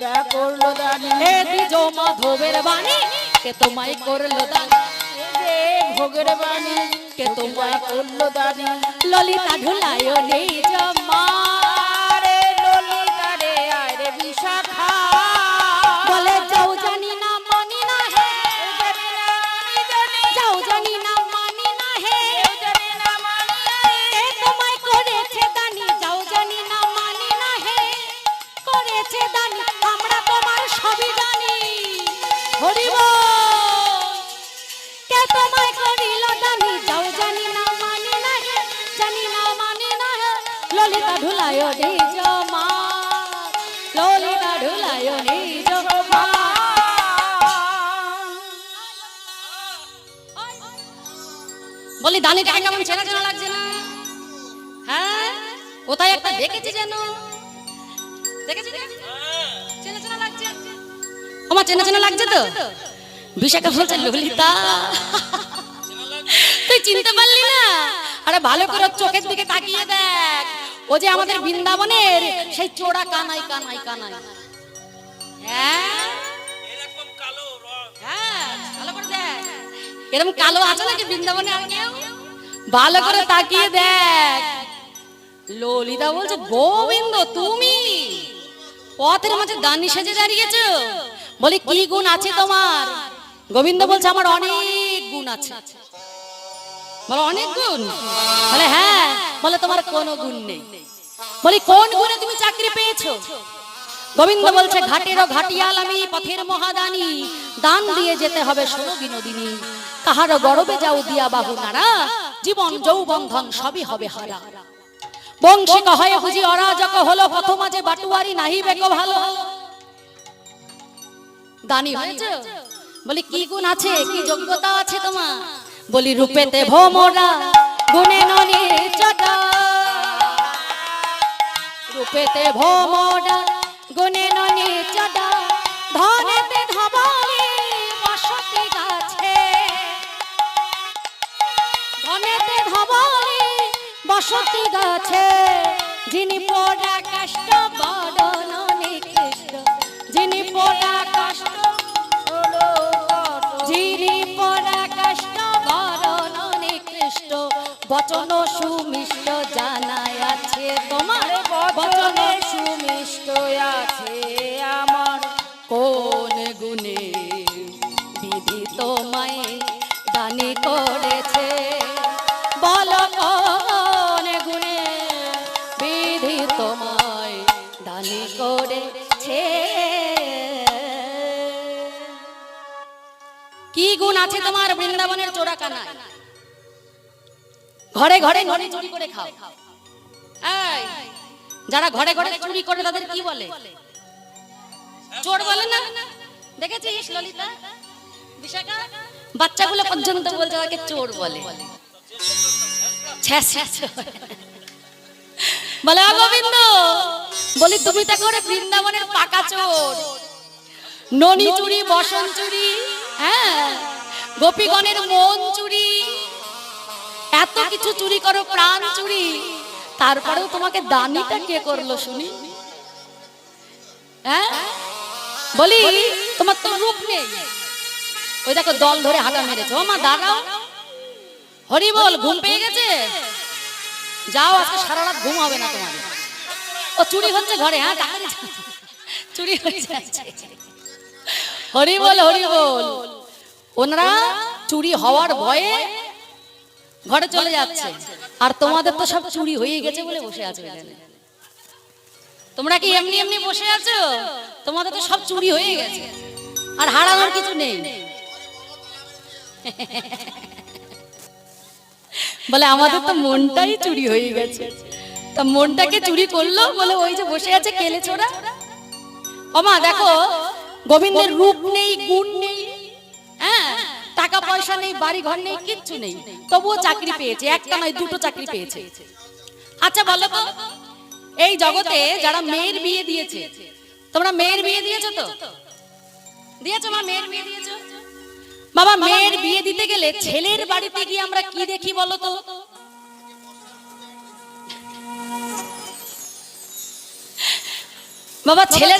ললিরা করলো দানি, এ দ্বিজ মাধবের বাণী কে তোমায় করলো দান, যে ভোগের বাণী কে তোমায় করলো দানি। ললিতা ঢুলায় নিজ মা, রে ললিতা রে আয় রে বিশাখা, বলে যাও জানি না মানি না হে, জানি না আমি জানি, যাও জানি না মানি না হে, কেউ জানি না মানি না কে তোমায় করেছে দানি, যাও জানি না মানি না হে, করেছে দানি আমরা তোমার সবই জানি। হরি বল। কে তোমায় করিল দানি, যাও জানি না মানি না হে, জানি না মানি না হে, ললিতা ঢুলায় নিজ মা, ললিতা ঢুলায় নিজ মা। বলি দানিটাকে কেমন চেনা চেনা লাগছে না? হ্যাঁ, কোথায় একটা দেখেছি যেন, দেখেছি না? চেনা চেনা লাগছে, আমার চেনা চেনা লাগছে তো। বিশাখা বলছে ললিতা তুই চিনতে পারলি না? আরে ভালো করে চোখের দিকে তাকিয়ে দেখ, ও যে আমাদের বৃন্দাবনের সেই চোরা কানাই কানাই কানাই। হ্যাঁ এরকম কালো রং, হ্যাঁ, ভালো করে দেখ, এরকম কালো আছে নাকি বৃন্দাবনে আর কেউ? ভালো করে তাকিয়ে দেখ। ললিতা বলছে গোবিন্দ তুমি পথের মাঝে দানি সেজে দাঁড়িয়েছো, বলি কি গুণ আছে তোমার? গোবিন্দ বলছে আমার অনেক গুণ আছে। বলে অনেক গুণ? বলে হ্যাঁ। বলে তোমার কোনো গুণ নেই। বলি কোন গুণে তুমি চাকরি পেয়েছো? গোবিন্দ বলছে ঘাটেরও ঘাটিয়াল আমি, পথের মহাদানী, দান দিয়ে যেতে হবে শোনো বিনোদিনী, কাহারও গরবে যাও দিয়া বাহু নাড়া, জীবন যৌবন ধন সবই হবে হারা, বংশী কহে বুঝি অরাজক হলো, পথ মাঝে বাটুয়ারি নাহি বেক ভালো। দানি হয়েছে? বলি কি গুণ আছে, কি যোগ্যতা আছে তোমার? বলি রূপেতে ভোমরা, গুণে ননি চটা, রূপেতে ভোমরা, গুণে ননি চটা, ধনেতে ধবলি বসতি গাছে, ধনেতে ধবলি বসতি গাছে, যিনি পোড়া কষ্ট বরণ নিকৃষ্ট, যিনি পোড়া কষ্ট, যিনি পোড়া কষ্ট বরণ নিকৃষ্ট, বচন সুমিষ্ট জানাই আছে তোমার, বচনে সুমিষ্ট আছে আমার, কোন গুণে বিধি তোমায় দানি করেছে, বল কোন গুণে বিধি তোমায় দানি করেছে। কি গুণ আছে তোমার বৃন্দাবনের চোরাকানায়? ঘরে ঘরে ঘরে চুরি করে খাও। এই যারা ঘরে ঘরে চুরি করে তাদের কি বলে? চোর বলে না? দেখেছিস ললিতা, বিশাখা? বাচ্চাগুলো পর্যন্ত বলছে তাকে চোর বলে। বলে গোবিন্দ, বলি তুমি তো করে বৃন্দাবনের পাকা চোর, ননি চুরি, বসন চুরি, হ্যাঁ, গোপীগণের মন চুরি, এত কিছু চুরি করো, প্রাণ চুরি, তারপরেও তোমাকে দানিটা কে করলো শুনি? হ্যাঁ, বলি তোমার তো রূপ নেই। ওই দেখো দল ধরে হাঁটা মেরেছে। ও মা দাঁড়াও, হরি বল, ঘুম পেয়ে গেছে? যাও, আজকে সারা রাত ঘুম হবে না তোমাদের। ও চুরি হচ্ছে ঘরে, হ্যাঁ চুরি হয়ে যাচ্ছে। হরি বল, হরি বল। ওনারা চুরি হওয়ার ভয়ে ঘরে চলে যাচ্ছে, আর তোমাদের তো সব চুরি হয়ে গেছে বলে বসে আছো এখানে। তোমরা কি এমনি এমনি বসে আছো? তোমাদের তো সব চুরি হয়ে গেছে, আর হারানোর কিছু নেই। বলে আমাদের তো মনটাই চুরি হয়ে গেছে। তা মনটাকে চুরি করলো বলে ওই যে বসে আছে কেলে ছোড়া। ওমা দেখো, গোবিন্দের রূপ নেই, গুণ নেই, হ্যাঁ, টাকা পয়সা নেই, বাড়ি ঘর নেই, কিচ্ছু নেই, তবুও চাকরি পেয়েছে। একটা নয়, দুটো চাকরি পেয়েছে। আচ্ছা বলো তো, এই জগতে যারা মেয়ের বিয়ে দিয়েছে, তোমরা মেয়ের বিয়ে দিয়েছো তো? দিয়েছো মা? মেয়ের বিয়ে দিয়েছো? বাবা, মেয়ের বিয়ে দিতে গেলে ছেলের বাড়িতে গিয়ে আমরা কি দেখি বলো তো? বাবা ছেলের